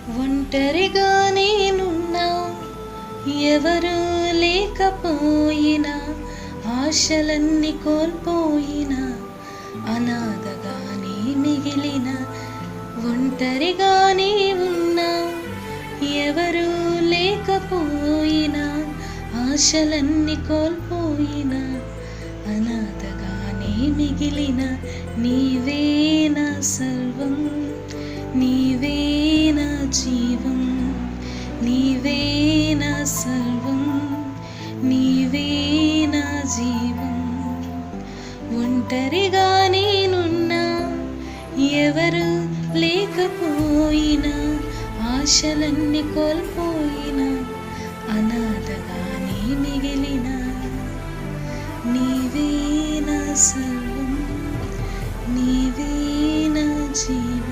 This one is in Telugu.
ఒంటరిగా నేనున్నా, ఎవరు లేకపోయినా, ఆశలన్నీ కోల్పోయినా, అనాథగానే మిగిలిన. ఒంటరిగా ఉన్నా, ఎవరు లేకపోయినా, ఆశలన్నీ కోల్పోయినా, అనాథగానే మిగిలిన. నీవే నా సర్వం, నీవే నా జీవం, నీవే నా సర్వం, నీవే నా జీవం. ఒంటరిగా నేనున్నా, ఎవరు లేకపోయినా, ఆశలన్నీ కోల్పోయినా, అనాథగానే మిగిలిన. నీవే నా సర్వం, నీవే నా జీవం.